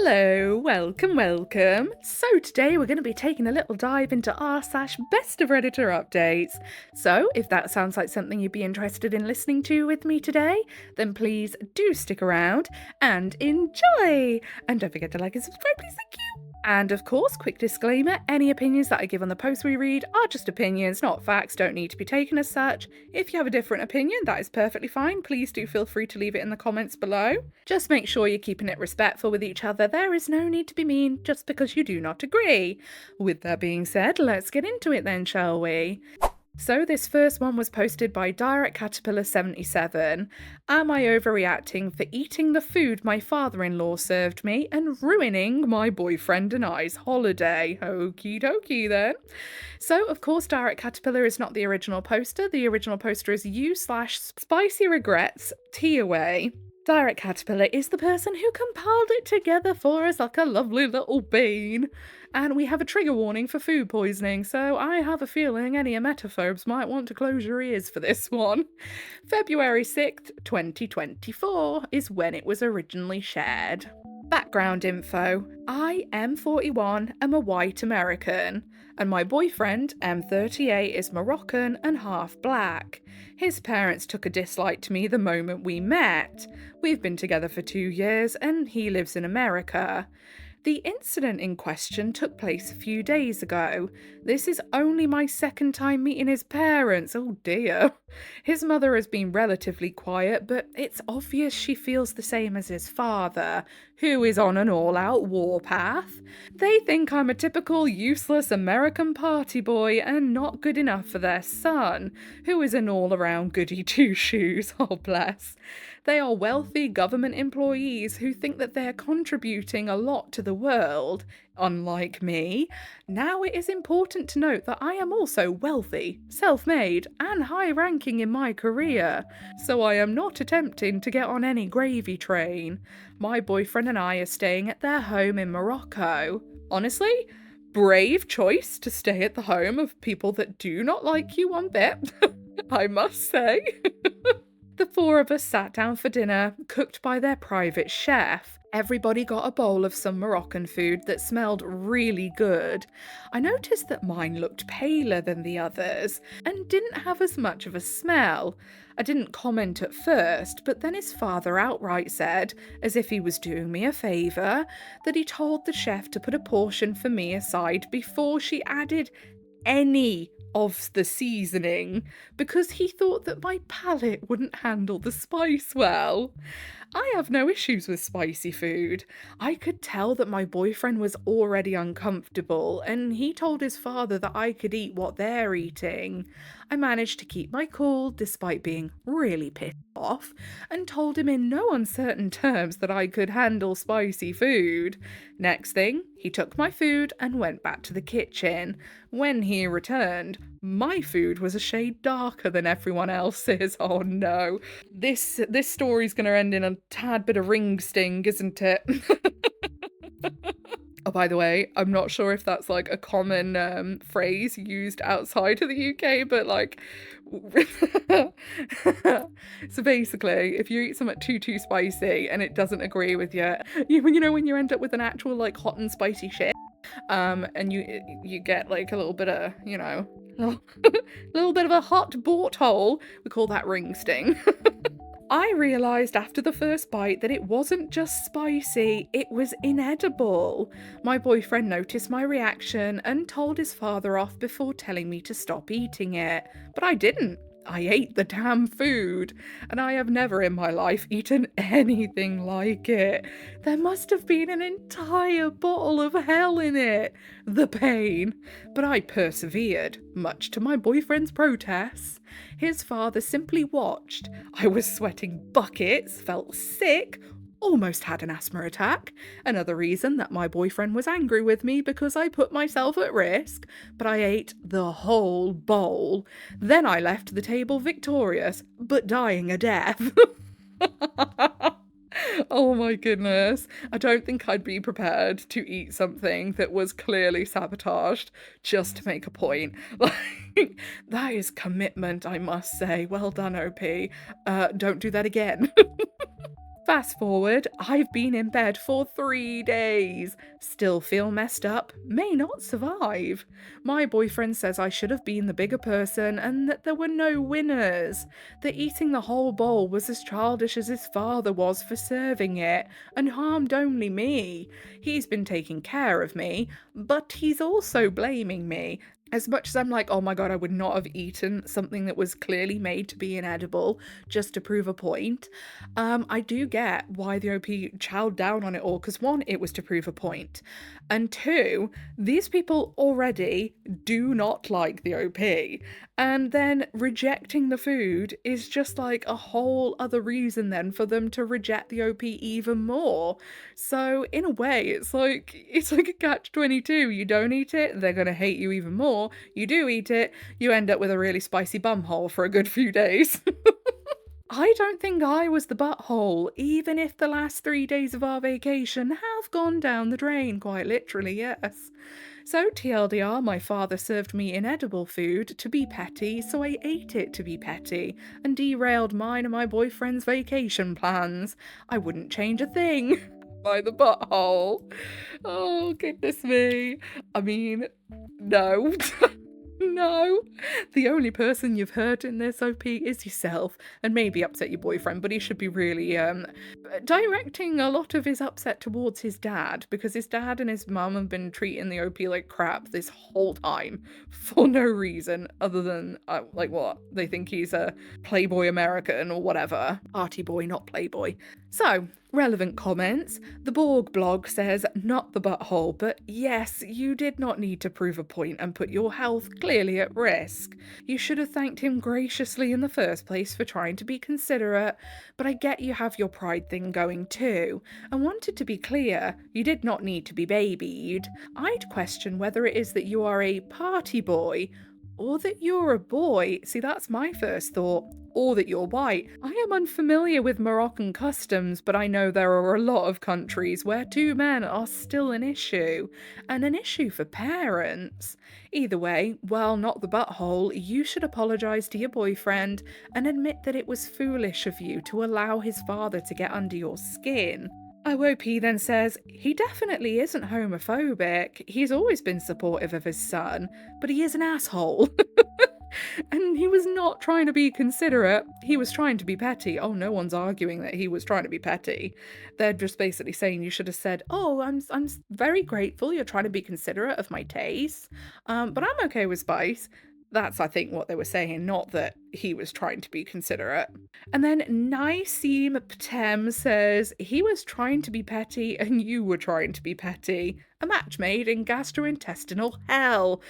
Hello, welcome. So today we're going to be taking a little dive into r/BestOfRedditorUpdates. So if that sounds like something you'd be interested in listening to with me today, then please do stick around and enjoy. And don't forget to like and subscribe, please, thank you. And of course, quick disclaimer, any opinions that I give on the posts we read are just opinions, not facts, don't need to be taken as such. If you have a different opinion, that is perfectly fine. Please do feel free to leave it in the comments below. Just make sure you're keeping it respectful with each other. There is no need to be mean just because you do not agree. With that being said, let's get into it then, shall we? So this first one was posted by Direct Caterpillar 77. Am I overreacting for eating the food my father-in-law served me and ruining my boyfriend and I's holiday? Okie dokie then. So of course Direct Caterpillar is not the original poster. The original poster is you/spicy regrets tea away. Direct Caterpillar is the person who compiled it together for us like a lovely little bean. And we have a trigger warning for food poisoning, so I have a feeling any emetophobes might want to close your ears for this one. February 6th, 2024 is when it was originally shared. Background info. I, M41, am a white American, and my boyfriend, M38, is Moroccan and half black. His parents took a dislike to me the moment we met. We've been together for 2 years, and he lives in America. The incident in question took place a few days ago. This is only my second time meeting his parents. Oh dear. His mother has been relatively quiet, but it's obvious she feels the same as his father, who is on an all-out warpath. They think I'm a typical useless American party boy and not good enough for their son, who is an all-around goody two-shoes. Oh bless. They are wealthy government employees who think that they're contributing a lot to the world. Unlike me, now it is important to note that I am also wealthy, self-made, and high-ranking in my career, so I am not attempting to get on any gravy train. My boyfriend and I are staying at their home in Morocco. Honestly, brave choice to stay at the home of people that do not like you one bit, I must say. The four of us sat down for dinner, cooked by their private chef. Everybody got a bowl of some Moroccan food that smelled really good. I noticed that mine looked paler than the others and didn't have as much of a smell. I didn't comment at first, but then his father outright said, as if he was doing me a favour, that he told the chef to put a portion for me aside before she added any of the seasoning, because he thought that my palate wouldn't handle the spice well. I have no issues with spicy food. I could tell that my boyfriend was already uncomfortable, and he told his father that I could eat what they're eating. I managed to keep my cool despite being really pissed off, and told him in no uncertain terms that I could handle spicy food. Next thing, he took my food and went back to the kitchen. When he returned, my food was a shade darker than everyone else's. Oh no. This story's gonna end in a tad bit of ring sting, isn't it? Oh, by the way, I'm not sure if that's like a common phrase used outside of the UK, but like, so basically, if you eat something too spicy and it doesn't agree with you, you know when you end up with an actual like hot and spicy shit, and you get like a little bit of, you know, a little bit of a hot bort hole, we call that ring sting. I realised after the first bite that it wasn't just spicy, it was inedible. My boyfriend noticed my reaction and told his father off before telling me to stop eating it, but I didn't. I ate the damn food, and I have never in my life eaten anything like it. There must have been an entire bottle of hell in it. The pain. But I persevered, much to my boyfriend's protests. His father simply watched. I was sweating buckets, felt sick, almost had an asthma attack. Another reason that my boyfriend was angry with me because I put myself at risk, but I ate the whole bowl. Then I left the table victorious, but dying a death. Oh my goodness. I don't think I'd be prepared to eat something that was clearly sabotaged just to make a point. Like, that is commitment, I must say. Well done, OP. Don't do that again. Fast forward, I've been in bed for 3 days. Still feel messed up, may not survive. My boyfriend says I should have been the bigger person and that there were no winners. That eating the whole bowl was as childish as his father was for serving it and harmed only me. He's been taking care of me, but he's also blaming me. As much as I'm like, oh my god, I would not have eaten something that was clearly made to be inedible just to prove a point, I do get why the OP chowed down on it all, because one, it was to prove a point, and two, these people already do not like the OP, and then rejecting the food is just like a whole other reason then for them to reject the OP even more. So in a way, it's like a catch-22. You don't eat it, they're gonna hate you even more. You do eat it, you end up with a really spicy bumhole for a good few days. I don't think I was the butthole, even if the last 3 days of our vacation have gone down the drain, quite literally, yes. So TLDR, my father served me inedible food to be petty, so I ate it to be petty, and derailed mine and my boyfriend's vacation plans. I wouldn't change a thing. By the butthole. Oh, goodness me. I mean, no. No. The only person you've hurt in this OP is yourself, and maybe upset your boyfriend, but he should be really directing a lot of his upset towards his dad, because his dad and his mum have been treating the OP like crap this whole time for no reason other than like what? They think he's a Playboy American or whatever. Party boy, not Playboy. So, relevant comments. The Borg blog says, not the butthole, but yes, you did not need to prove a point and put your health clearly at risk. You should have thanked him graciously in the first place for trying to be considerate, but I get you have your pride thing going too. I wanted to be clear, you did not need to be babied. I'd question whether it is that you are a party boy, or that you're a boy. See, that's my first thought. Or that you're white. I am unfamiliar with Moroccan customs, but I know there are a lot of countries where two men are still an issue, and an issue for parents. Either way, while not the butthole, you should apologise to your boyfriend and admit that it was foolish of you to allow his father to get under your skin. OOP then says, he definitely isn't homophobic. He's always been supportive of his son, but he is an asshole. And he was not trying to be considerate, he was trying to be petty. Oh, no one's arguing that he was trying to be petty. They're just basically saying you should have said, oh, I'm very grateful you're trying to be considerate of my tastes, but I'm okay with spice. That's, I think, what they were saying, not that he was trying to be considerate. And then Niceem Ptem says, he was trying to be petty and you were trying to be petty. A match made in gastrointestinal hell.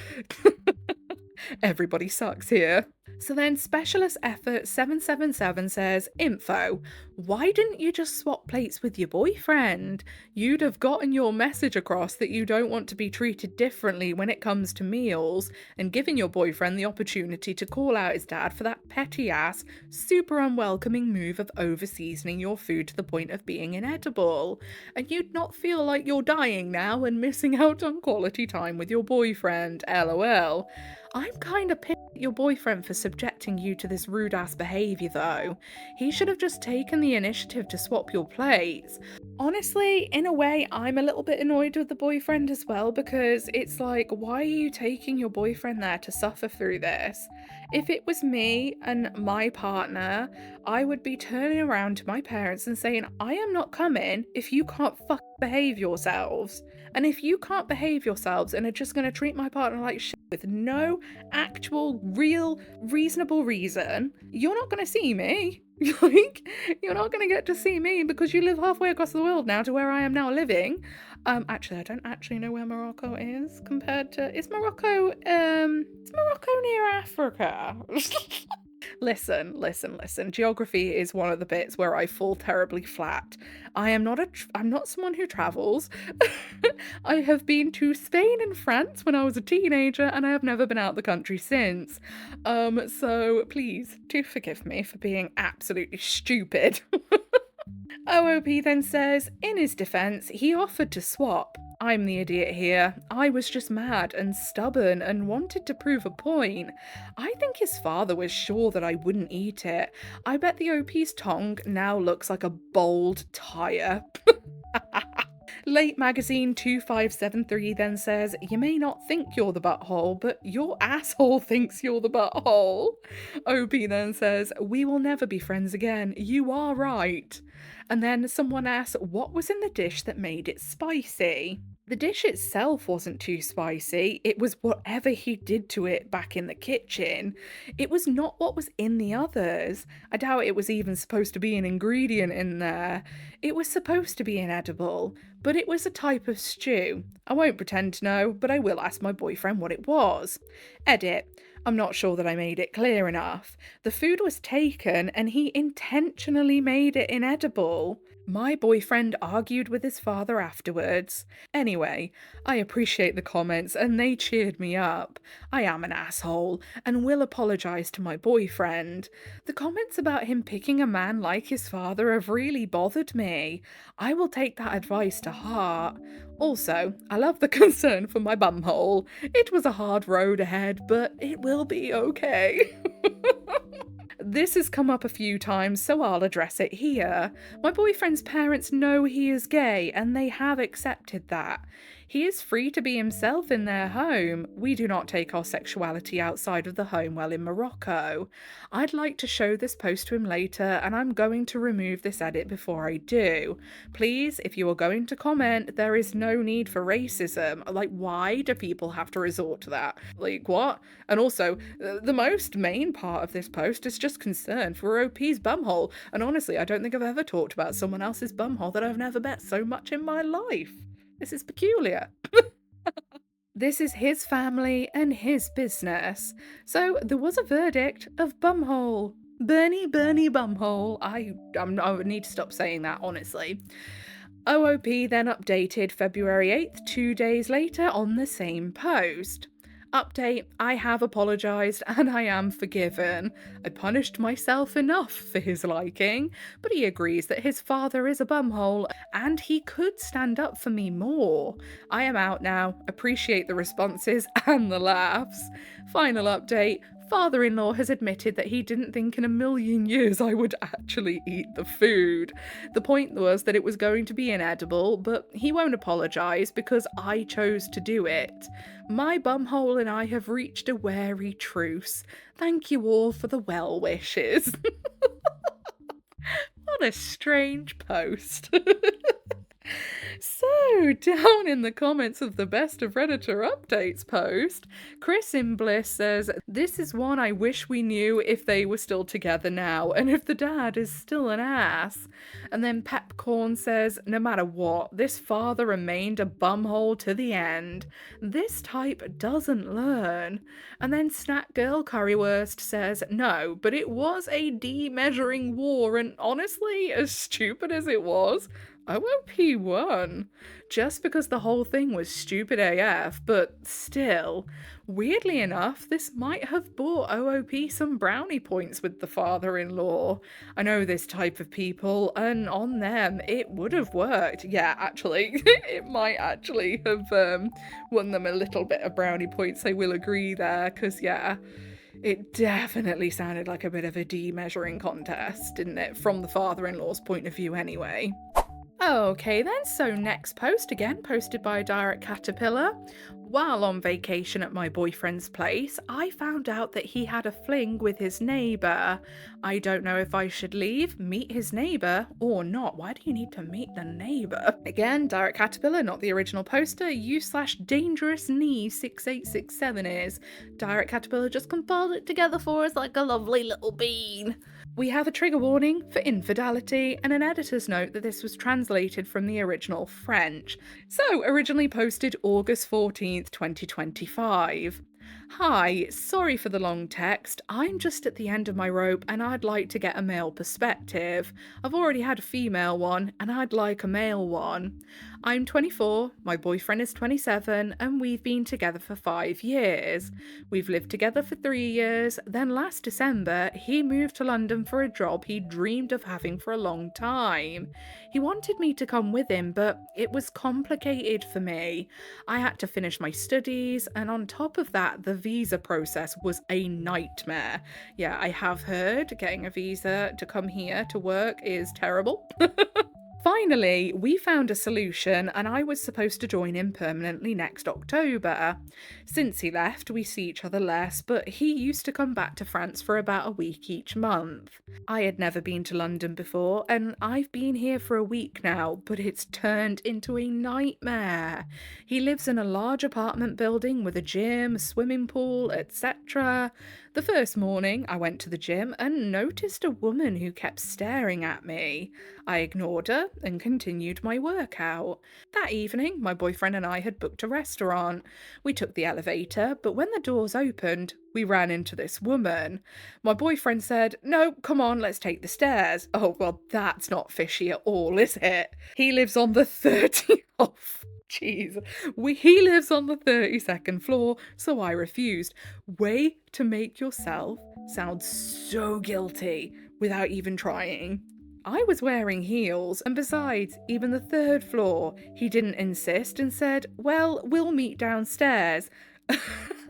Everybody sucks here. So then Specialist Effort 777 says, info, why didn't you just swap plates with your boyfriend? You'd have gotten your message across that you don't want to be treated differently when it comes to meals, and given your boyfriend the opportunity to call out his dad for that petty ass, super unwelcoming move of over-seasoning your food to the point of being inedible. And you'd not feel like you're dying now and missing out on quality time with your boyfriend, lol. I'm kinda pissed at your boyfriend for subjecting you to this rude ass behaviour though. He should have just taken the initiative to swap your plates. Honestly, in a way, I'm a little bit annoyed with the boyfriend as well, because it's like, why are you taking your boyfriend there to suffer through this? If it was me and my partner, I would be turning around to my parents and saying, I am not coming if you can't behave yourselves. And if you can't behave yourselves and are just going to treat my partner like shit with no actual, real, reasonable reason, you're not going to see me. Like, you're not going to get to see me because you live halfway across the world now to where I am now living. Actually, I don't actually know where Morocco is compared to... Is Morocco near Africa? Listen. Geography is one of the bits where I fall terribly flat. I'm not someone who travels. I have been to Spain and France when I was a teenager, and I have never been out the country since. So please do forgive me for being absolutely stupid. OOP then says, in his defense, he offered to swap. I'm the idiot here. I was just mad and stubborn and wanted to prove a point. I think his father was sure that I wouldn't eat it. I bet the OP's tongue now looks like a bowled tyre. Late Magazine 2573 then says, you may not think you're the butthole, but your asshole thinks you're the butthole. OP then says, we will never be friends again. You are right. And then someone asks, what was in the dish that made it spicy? The dish itself wasn't too spicy, it was whatever he did to it back in the kitchen. It was not what was in the others. I doubt it was even supposed to be an ingredient in there. It was supposed to be inedible, but it was a type of stew. I won't pretend to know, but I will ask my boyfriend what it was. Edit. I'm not sure that I made it clear enough. The food was taken and he intentionally made it inedible. My boyfriend argued with his father afterwards. Anyway, I appreciate the comments and they cheered me up. I am an asshole and will apologise to my boyfriend. The comments about him picking a man like his father have really bothered me. I will take that advice to heart. Also, I love the concern for my bumhole. It was a hard road ahead, but it will be okay. This has come up a few times, so I'll address it here. My boyfriend's parents know he is gay, and they have accepted that. He is free to be himself in their home. We do not take our sexuality outside of the home while in Morocco. I'd like to show this post to him later, and I'm going to remove this edit before I do. Please, if you are going to comment, there is no need for racism. Like, why do people have to resort to that? Like, what? And also, the most main part of this post is just concern for OP's bumhole. And honestly, I don't think I've ever talked about someone else's bumhole that I've never met so much in my life. This is peculiar. This is his family and his business. So there was a verdict of bumhole. Bernie bumhole. I need to stop saying that, honestly. OOP then updated February 8th, 2 days later on the same post. Update, I have apologised and I am forgiven. I punished myself enough for his liking, but he agrees that his father is a bumhole and he could stand up for me more. I am out now. Appreciate the responses and the laughs. Final update, father-in-law has admitted that he didn't think in a million years I would actually eat the food. The point was that it was going to be inedible, but he won't apologise because I chose to do it. My bumhole and I have reached a wary truce. Thank you all for the well wishes. What a strange post. So, down in the comments of the Best of Redditor Updates post, Chris in Bliss says, this is one I wish we knew if they were still together now, and if the dad is still an ass. And then Pepcorn says, no matter what, this father remained a bumhole to the end. This type doesn't learn. And then Snack Girl Currywurst says, no, but it was a demeasuring war, and honestly, as stupid as it was, OOP won. Just because the whole thing was stupid AF, but still. Weirdly enough, this might have bought OOP some brownie points with the father-in-law. I know this type of people, and on them, it would have worked. Yeah, actually, it might actually have won them a little bit of brownie points, I will agree there, because yeah, it definitely sounded like a bit of a demeasuring contest, didn't it? From the father-in-law's point of view anyway. Okay then, so next post, again posted by Direct Caterpillar. While on vacation at my boyfriend's place, I found out that he had a fling with his neighbour. I don't know if I should leave, meet his neighbour, or not. Why do you need to meet the neighbour? Again, Direct Caterpillar, not the original poster. U/dangerous knee 6867 is. Direct Caterpillar just compiled it together for us like a lovely little bean. We have a trigger warning for infidelity and an editor's note that this was translated from the original French. So, originally posted August 14th, 2025. Hi, sorry for the long text. I'm just at the end of my rope and I'd like to get a male perspective. I've already had a female one and I'd like a male one. I'm 24, my boyfriend is 27, and we've been together for 5 years. We've lived together for 3 years, then last December he moved to London for a job he dreamed of having for a long time. He wanted me to come with him, but it was complicated for me. I had to finish my studies, and on top of that, the visa process was a nightmare. Yeah, I have heard getting a visa to come here to work is terrible. Finally, we found a solution and I was supposed to join him permanently next October. Since he left, we see each other less, but he used to come back to France for about a week each month. I had never been to London before and I've been here for a week now, but it's turned into a nightmare. He lives in a large apartment building with a gym, a swimming pool, etc. The first morning, I went to the gym and noticed a woman who kept staring at me. I ignored her and continued my workout. That evening, my boyfriend and I had booked a restaurant. We took the elevator, but when the doors opened, we ran into this woman. My boyfriend said, "No, come on, let's take the stairs." Oh, well, that's not fishy at all, is it? He lives on the 30th. Oh, jeez. He lives on the 32nd floor, so I refused. Way to make yourself sound so guilty without even trying. I was wearing heels, and besides, even the 3rd floor, he didn't insist and said, "Well, we'll meet downstairs."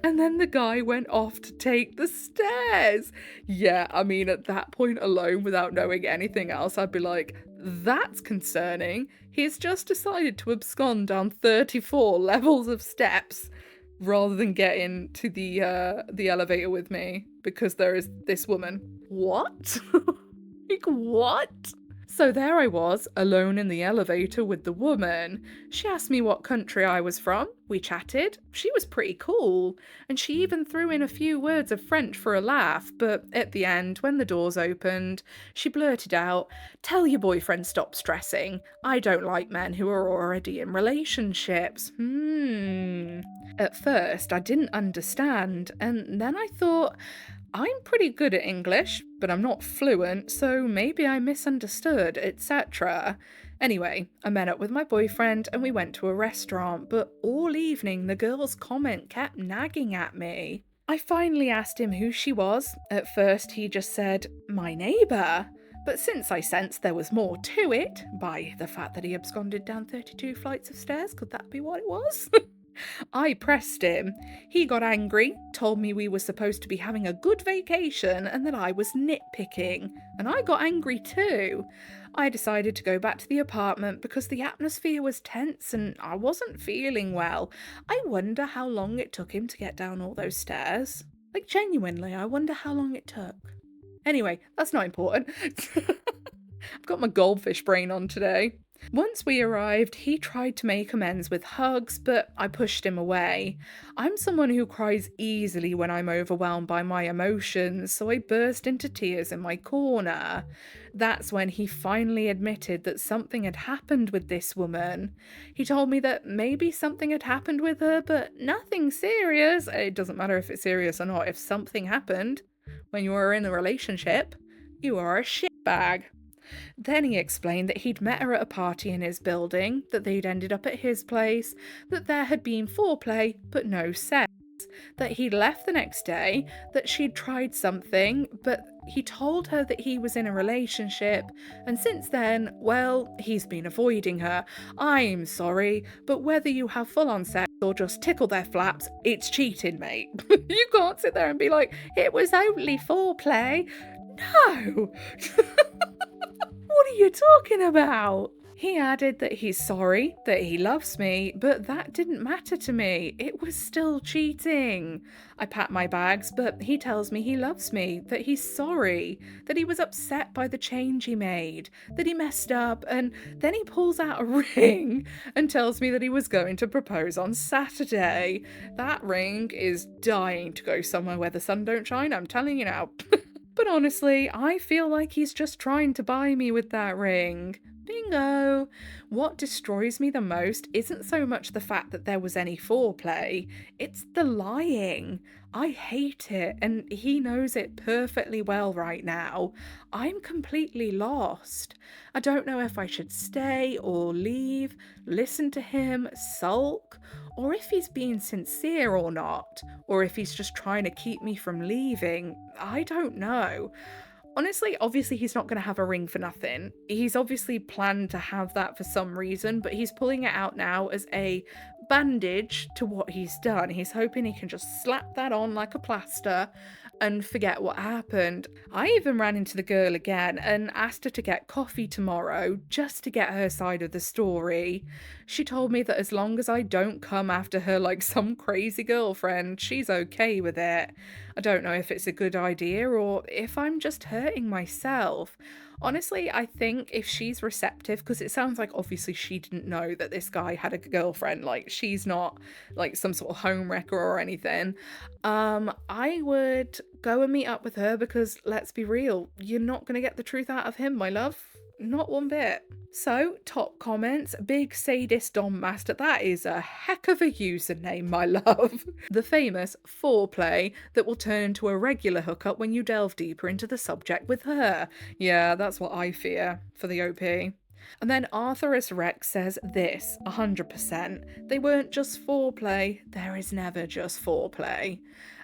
And then the guy went off to take the stairs. Yeah, I mean, at that point alone, without knowing anything else, I'd be like, that's concerning. He's just decided to abscond down 34 levels of steps rather than get into the elevator with me because there is this woman. What? Like, what? So there I was, alone in the elevator with the woman. She asked me what country I was from. We chatted. She was pretty cool. And she even threw in a few words of French for a laugh, but at the end, when the doors opened, she blurted out, "Tell your boyfriend stop stressing. I don't like men who are already in relationships." At first, I didn't understand, and then I thought, I'm pretty good at English, but I'm not fluent, so maybe I misunderstood, etc. Anyway, I met up with my boyfriend and we went to a restaurant, but all evening the girl's comment kept nagging at me. I finally asked him who she was. At first he just said, "My neighbour." But since I sensed there was more to it, by the fact that he absconded down 32 flights of stairs, could that be what it was? I pressed him. He got angry, told me we were supposed to be having a good vacation and that I was nitpicking, and I got angry too. I decided to go back to the apartment because the atmosphere was tense and I wasn't feeling well. I wonder how long it took him to get down all those stairs. Like, genuinely, I wonder how long it took. Anyway, that's not important. I've got my goldfish brain on today. Once we arrived, he tried to make amends with hugs, but I pushed him away. I'm someone who cries easily when I'm overwhelmed by my emotions, so I burst into tears in my corner. That's when he finally admitted that something had happened with this woman. He told me that maybe something had happened with her, but nothing serious. It doesn't matter if it's serious or not. If something happened when you are in a relationship, you are a shitbag. Then he explained that he'd met her at a party in his building, that they'd ended up at his place, that there had been foreplay but no sex, that he'd left the next day, that she'd tried something, but he told her that he was in a relationship, and since then, well, he's been avoiding her. I'm sorry, but whether you have full-on sex or just tickle their flaps, it's cheating, mate. You can't sit there and be like, it was only foreplay. No! What are you talking about? He added that he's sorry, that he loves me, but that didn't matter to me. It was still cheating. I pack my bags, but he tells me he loves me, that he's sorry, that he was upset by the change he made, that he messed up, and then he pulls out a ring and tells me that he was going to propose on Saturday. That ring is dying to go somewhere where the sun don't shine, I'm telling you now. But honestly, I feel like he's just trying to buy me with that ring. Bingo! What destroys me the most isn't so much the fact that there was any foreplay, it's the lying. I hate it, and he knows it perfectly well right now. I'm completely lost. I don't know if I should stay or leave, listen to him, sulk, or if he's being sincere or not, or if he's just trying to keep me from leaving. I don't know. Honestly, obviously, he's not going to have a ring for nothing. He's obviously planned to have that for some reason, but he's pulling it out now as a bandage to what he's done. He's hoping he can just slap that on like a plaster and forget what happened. I even ran into the girl again and asked her to get coffee tomorrow just to get her side of the story. She told me that as long as I don't come after her like some crazy girlfriend, she's okay with it. I don't know if it's a good idea or if I'm just hurting myself. Honestly, I think if she's receptive, because it sounds like obviously she didn't know that this guy had a girlfriend, like she's not like some sort of homewrecker or anything. I would go and meet up with her because let's be real, you're not gonna get the truth out of him, my love. Not one bit. So, top comments, Big Sadist Dom Master, that is a heck of a username, my love. The famous foreplay that will turn into a regular hookup when you delve deeper into the subject with her. Yeah, that's what I fear for the OP. And then Arthurus Rex says this, 100%. They weren't just foreplay, there is never just foreplay.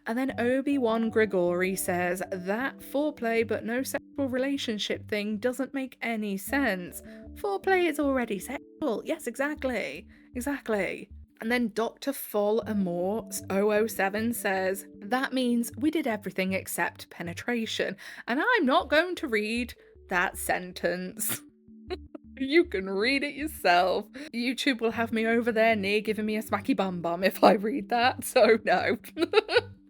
And then Obi-Wan Grigori says, that foreplay but no sexual relationship thing doesn't make any sense. Foreplay is already sexual. Yes, exactly. Exactly. And then Dr. Full Amor 007 says, that means we did everything except penetration. And I'm not going to read that sentence. You can read it yourself. YouTube will have me over there near giving me a smacky bum bum if I read that, so no.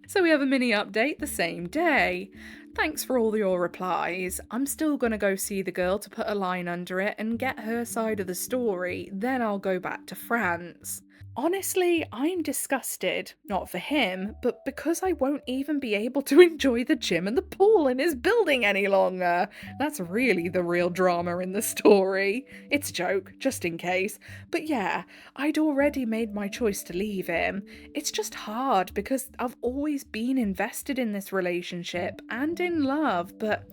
So we have a mini update the same day. Thanks for all your replies. I'm still going to go see the girl to put a line under it and get her side of the story, then I'll go back to France. Honestly, I'm disgusted, not for him, but because I won't even be able to enjoy the gym and the pool in his building any longer. That's really the real drama in the story. It's a joke, just in case. But yeah, I'd already made my choice to leave him. It's just hard because I've always been invested in this relationship and in love, but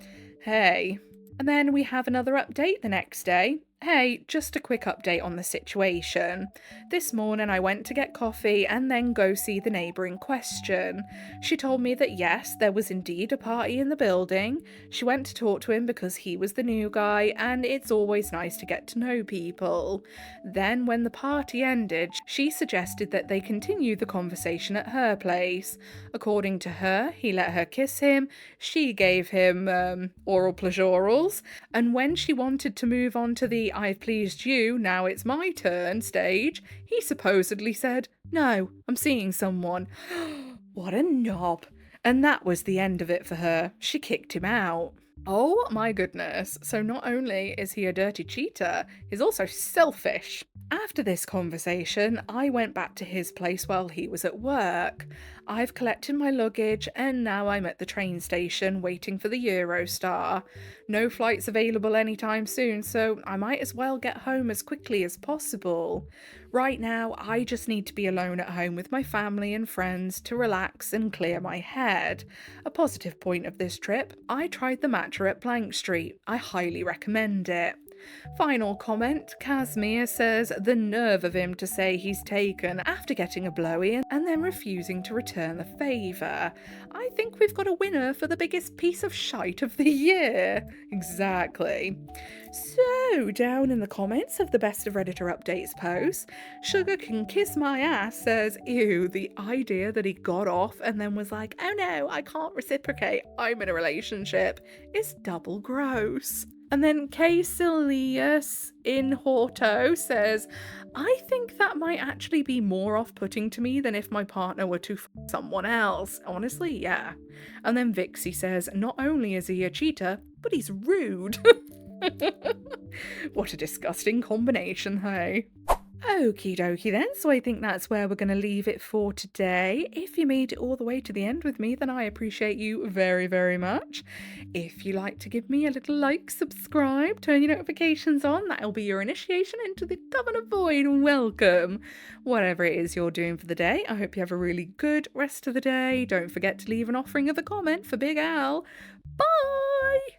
hey. And then we have another update the next day. Hey, just a quick update on the situation. This morning I went to get coffee and then go see the neighbour in question. She told me that yes, there was indeed a party in the building. She went to talk to him because he was the new guy and it's always nice to get to know people. Then when the party ended, she suggested that they continue the conversation at her place. According to her, he let her kiss him, she gave him oral pleasurals, and when she wanted to move on to the I've pleased you, now it's my turn stage, he supposedly said, no, I'm seeing someone. What a knob. And that was the end of it for her. She kicked him out. Oh my goodness. So not only is he a dirty cheater, he's also selfish. After this conversation, I went back to his place while he was at work. I've collected my luggage and now I'm at the train station waiting for the Eurostar. No flights available anytime soon, so I might as well get home as quickly as possible. Right now, I just need to be alone at home with my family and friends to relax and clear my head. A positive point of this trip, I tried the matcha at Blank Street. I highly recommend it. Final comment, Casimir says the nerve of him to say he's taken after getting a blowy and then refusing to return the favour. I think we've got a winner for the biggest piece of shite of the year. Exactly. So, down in the comments of the Best of Redditor Updates post, Sugar Can Kiss My Ass says, ew, the idea that he got off and then was like, oh no, I can't reciprocate, I'm in a relationship, is double gross. And then Caecilius in Horto says, I think that might actually be more off-putting to me than if my partner were to someone else. Honestly, yeah. And then Vixie says, not only is he a cheater, but he's rude. What a disgusting combination, hey? Okie dokie then, so I think that's where we're going to leave it for today. If you made it all the way to the end with me, then I appreciate you very, very much. If you like to give me a little like, subscribe, turn your notifications on, that'll be your initiation into the Covenant Void. Welcome. Whatever it is you're doing for the day, I hope you have a really good rest of the day. Don't forget to leave an offering of a comment for Big Al. Bye!